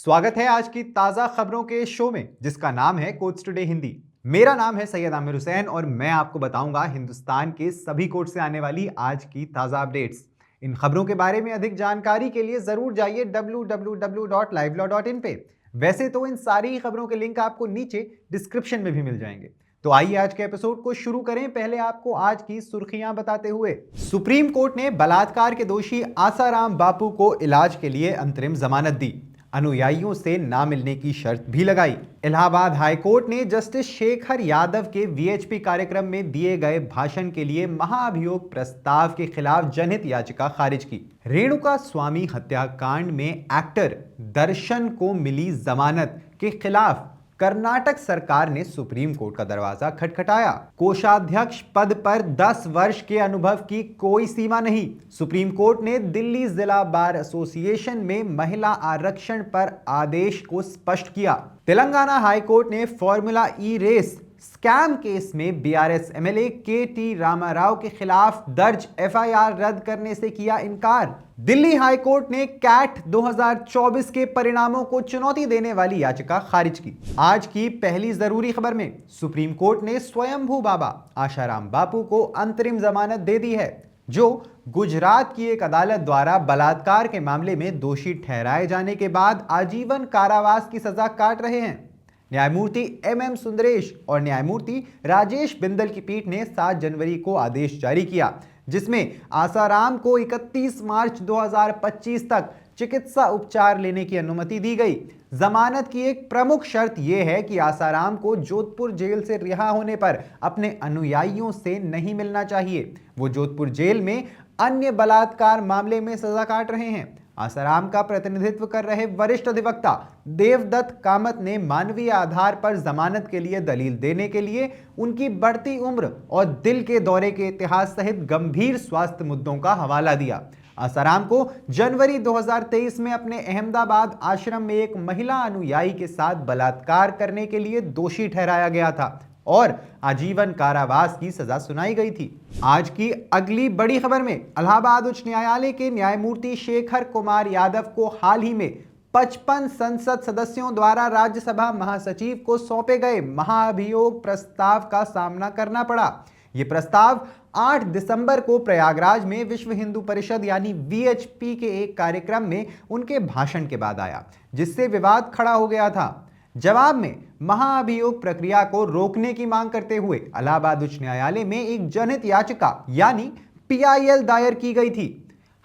स्वागत है आज की ताजा खबरों के शो में जिसका नाम है कोर्ट्स टुडे हिंदी। मेरा नाम है सैयद आमिर हुसैन और मैं आपको बताऊंगा हिंदुस्तान के सभी कोर्ट से आने वाली आज की ताजा अपडेट्स। इन खबरों के बारे में अधिक जानकारी के लिए जरूर जाइए www.livelaw.in पे। वैसे तो इन सारी खबरों के लिंक आपको नीचे डिस्क्रिप्शन में भी मिल जाएंगे। तो आइए आज के एपिसोड को शुरू करें। पहले आपको आज की सुर्खियां बताते हुए सुप्रीम कोर्ट ने बलात्कार के दोषी आसाराम बापू को इलाज के लिए अंतरिम जमानत दी। अनुयायियों से ना मिलने की शर्त भी लगाई। इलाहाबाद हाईकोर्ट ने जस्टिस शेखर यादव के वीएचपी कार्यक्रम में दिए गए भाषण के लिए महाभियोग प्रस्ताव के खिलाफ जनहित याचिका खारिज की। रेणुका स्वामी हत्याकांड में एक्टर दर्शन को मिली जमानत के खिलाफ कर्नाटक सरकार ने सुप्रीम कोर्ट का दरवाजा खटखटाया। कोषाध्यक्ष पद पर 10 वर्ष के अनुभव की कोई सीमा नहीं। सुप्रीम कोर्ट ने दिल्ली जिला बार एसोसिएशन में महिला आरक्षण पर आदेश को स्पष्ट किया। तेलंगाना हाईकोर्ट ने फॉर्मूला ई रेस स्कैम केस में बीआरएस एमएलए के.टी. रामाराव के खिलाफ दर्ज एफआईआर रद्द करने से किया इनकार। दिल्ली हाईकोर्ट ने कैट 2024 के परिणामों को चुनौती देने वाली याचिका खारिज की। आज की पहली जरूरी खबर में सुप्रीम कोर्ट ने स्वयंभू बाबा आसाराम बापू को अंतरिम जमानत दे दी है, जो गुजरात की एक अदालत द्वारा बलात्कार के मामले में दोषी ठहराए जाने के बाद आजीवन कारावास की सजा काट रहे हैं। न्यायमूर्ति एम सुंदरेश और न्यायमूर्ति राजेश बिंदल की पीठ ने 7 जनवरी को आदेश जारी किया, जिसमें आसाराम को 31 मार्च 2025 तक चिकित्सा उपचार लेने की अनुमति दी गई। जमानत की एक प्रमुख शर्त यह है कि आसाराम को जोधपुर जेल से रिहा होने पर अपने अनुयायियों से नहीं मिलना चाहिए। वो जोधपुर जेल में अन्य बलात्कार मामले में सजा काट रहे हैं। आसाराम का प्रतिनिधित्व कर रहे वरिष्ठ अधिवक्ता देवदत्त कामत ने मानवीय आधार पर जमानत के लिए दलील देने के लिए उनकी बढ़ती उम्र और दिल के दौरे के इतिहास सहित गंभीर स्वास्थ्य मुद्दों का हवाला दिया। आसाराम को जनवरी 2023 में अपने अहमदाबाद आश्रम में एक महिला अनुयायी के साथ बलात्कार करने के लिए दोषी ठहराया गया था और आजीवन कारावास की सजा सुनाई गई थी। आज की अगली बड़ी खबर में इलाहाबाद उच्च न्यायालय के न्यायमूर्ति शेखर कुमार यादव को हाल ही में 55 संसद सदस्यों द्वारा राज्यसभा महासचिव को सौंपे गए महाभियोग प्रस्ताव का सामना करना पड़ा। यह प्रस्ताव 8 दिसंबर को प्रयागराज में विश्व हिंदू परिषद यानी वीएचपी के एक कार्यक्रम में उनके भाषण के बाद आया, जिससे विवाद खड़ा हो गया था। जवाब में महाअभियोग प्रक्रिया को रोकने की मांग करते हुए इलाहाबाद उच्च न्यायालय में एक जनहित याचिका यानी पीआईएल दायर की गई थी।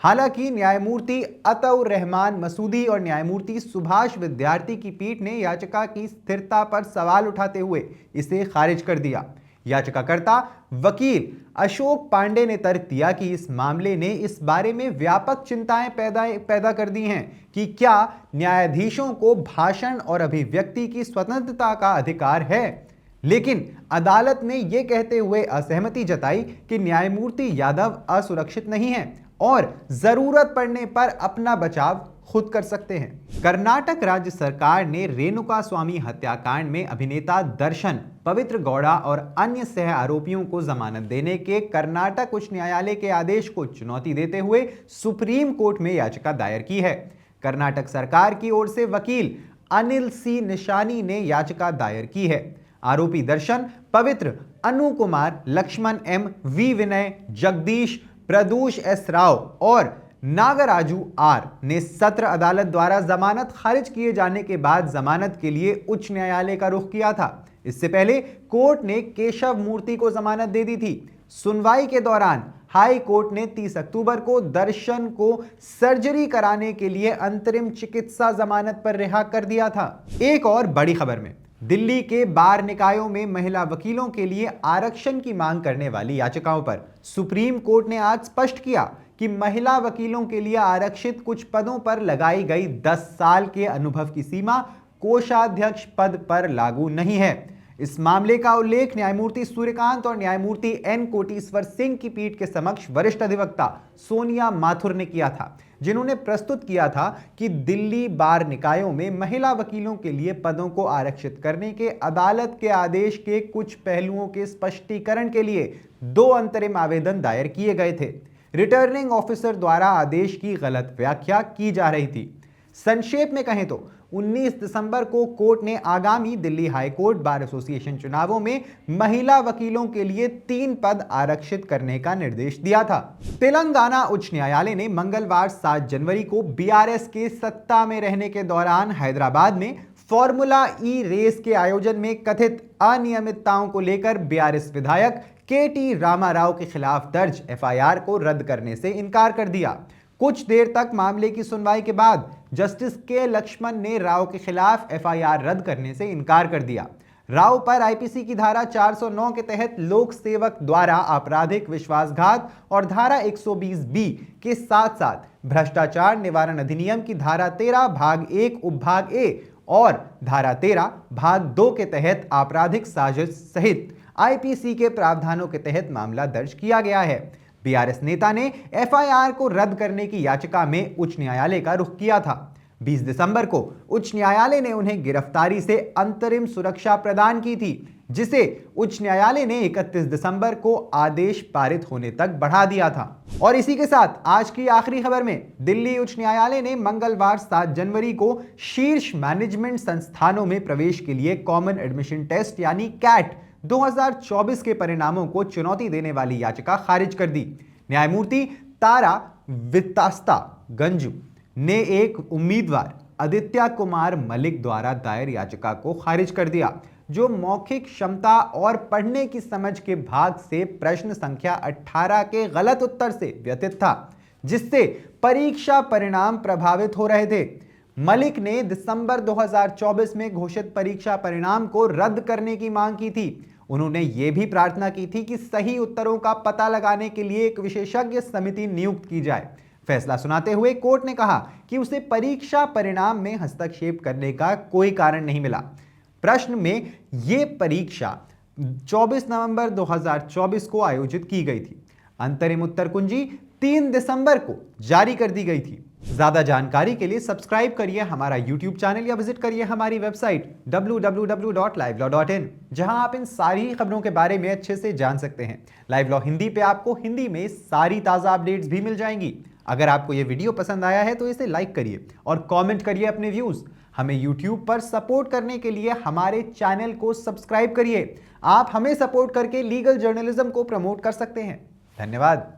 हालांकि न्यायमूर्ति अतउर रहमान मसूदी और न्यायमूर्ति सुभाष विद्यार्थी की पीठ ने याचिका की स्थिरता पर सवाल उठाते हुए इसे खारिज कर दिया। याचिकाकर्ता वकील अशोक पांडे ने तर्क दिया कि इस मामले ने इस बारे में व्यापक चिंताएं पैदा कर दी हैं कि क्या न्यायाधीशों को भाषण और अभिव्यक्ति की स्वतंत्रता का अधिकार है, लेकिन अदालत ने यह कहते हुए असहमति जताई कि न्यायमूर्ति यादव असुरक्षित नहीं हैं और जरूरत पड़ने पर अपना बचाव खुद कर सकते हैं। कर्नाटक राज्य सरकार ने रेणुका स्वामी हत्याकांड में अभिनेता दर्शन, पवित्र गौड़ा और अन्य सह आरोपियों को जमानत देने के कर्नाटक उच्च न्यायालय के आदेश को चुनौती देते हुए सुप्रीम कोर्ट में याचिका दायर की है। कर्नाटक सरकार की ओर से वकील अनिल सी निशानी ने याचिका दायर की है। आरोपी Darshan, Pavithra, Anu Kumar, Lakshman M, V Vinay, Jagadish, Pradosh S Rao और नागराजू आर ने सत्र अदालत द्वारा जमानत खारिज किए जाने के बाद जमानत के लिए उच्च न्यायालय का रुख किया था। इससे पहले कोर्ट ने केशव मूर्ति को जमानत दे दी थी। सुनवाई के दौरान हाई कोर्ट ने 30 अक्टूबर को दर्शन को सर्जरी कराने के लिए अंतरिम चिकित्सा जमानत पर रिहा कर दिया था। एक और बड़ी खबर में दिल्ली के बार निकायों में महिला वकीलों के लिए आरक्षण की मांग करने वाली याचिकाओं पर सुप्रीम कोर्ट ने आज स्पष्ट किया कि महिला वकीलों के लिए आरक्षित कुछ पदों पर लगाई गई 10 साल के अनुभव की सीमा कोषाध्यक्ष पद पर लागू नहीं है। इस मामले का उल्लेख न्यायमूर्ति सूर्यकांत और न्यायमूर्ति एन कोटेश्वर सिंह की पीठ के समक्ष वरिष्ठ अधिवक्ता सोनिया माथुर ने किया था, जिन्होंने प्रस्तुत किया था कि दिल्ली बार निकायों में महिला वकीलों के लिए पदों को आरक्षित करने के अदालत के आदेश के कुछ पहलुओं के स्पष्टीकरण के लिए 2 अंतरिम आवेदन दायर किए गए थे। रिटर्निंग ऑफिसर द्वारा आदेश की गलत व्याख्या की जा रही थी। संक्षेप में कहें तो 19 दिसंबर को कोर्ट ने आगामी Delhi high court bar association चुनावों में महिला वकीलों के लिए 3 पद आरक्षित करने का निर्देश दिया था। तेलंगाना उच्च न्यायालय ने मंगलवार 7 जनवरी को बीआरएस के सत्ता में रहने के दौरान हैदराबाद में फॉर्मूला ई रेस के आयोजन में कथित अनियमितताओं को लेकर बीआरएस विधायक केटी रामाराव के खिलाफ दर्ज एफआईआर को रद्द करने से इनकार कर दिया। कुछ देर तक मामले की सुनवाई के बाद जस्टिस के लक्ष्मण ने राव के खिलाफ एफआईआर रद्द करने से इनकार कर दिया। राव पर आईपीसी की धारा 409 के तहत लोक सेवक द्वारा आपराधिक विश्वासघात और धारा 120 के साथ साथ भ्रष्टाचार निवारण अधिनियम की धारा 13 भाग 1 उपभाग ए और धारा 13 भाग 2 के तहत आपराधिक साजिश सहित आईपीसी के प्रावधानों के तहत मामला दर्ज किया गया है। बीआरएस नेता ने एफआईआर को रद्द करने की याचिका में उच्च न्यायालय का रुख किया था। 20 दिसंबर को उच्च न्यायालय ने उन्हें गिरफ्तारी से अंतरिम सुरक्षा प्रदान की थी, जिसे उच्च न्यायालय ने 31 दिसंबर को आदेश पारित होने तक बढ़ा दिया था। और इसी के साथ आज की आखिरी खबर में दिल्ली उच्च न्यायालय ने मंगलवार 7 जनवरी को शीर्ष मैनेजमेंट संस्थानों में प्रवेश के लिए कॉमन एडमिशन टेस्ट यानी कैट 2024 के परिणामों को चुनौती देने वाली याचिका खारिज कर दी। न्यायमूर्ति तारा वित्तास्ता गंजू ने एक उम्मीदवार आदित्य कुमार मलिक द्वारा दायर याचिका को खारिज कर दिया, जो मौखिक क्षमता और पढ़ने की समझ के भाग से प्रश्न संख्या 18 के गलत उत्तर से व्यतीत था, जिससे परीक्षा परिणाम प्रभावित हो रहे थे। मलिक ने दिसंबर 2024 में घोषित परीक्षा परिणाम को रद्द करने की मांग की थी। उन्होंने यह भी प्रार्थना की थी कि सही उत्तरों का पता लगाने के लिए एक विशेषज्ञ समिति नियुक्त की जाए। फैसला सुनाते हुए कोर्ट ने कहा कि उसे परीक्षा परिणाम में हस्तक्षेप करने का कोई कारण नहीं मिला। प्रश्न में यह परीक्षा 24 नवंबर 2024 को आयोजित की गई थी। अंतरिम उत्तर कुंजी 3 दिसंबर को जारी कर दी गई थी। ज्यादा जानकारी के लिए सब्सक्राइब करिए हमारा YouTube चैनल या विजिट करिए हमारी वेबसाइट www.livelawin, जहां आप इन सारी खबरों के बारे में अच्छे से जान सकते हैं। लाइव लॉ हिंदी पे आपको हिंदी में सारी ताजा अपडेट्स भी मिल जाएंगी। अगर आपको यह वीडियो पसंद आया है तो इसे लाइक करिए और कमेंट करिए अपने व्यूज। हमें YouTube पर सपोर्ट करने के लिए हमारे चैनल को सब्सक्राइब करिए। आप हमें सपोर्ट करके लीगल जर्नलिज्म को प्रमोट कर सकते हैं। धन्यवाद।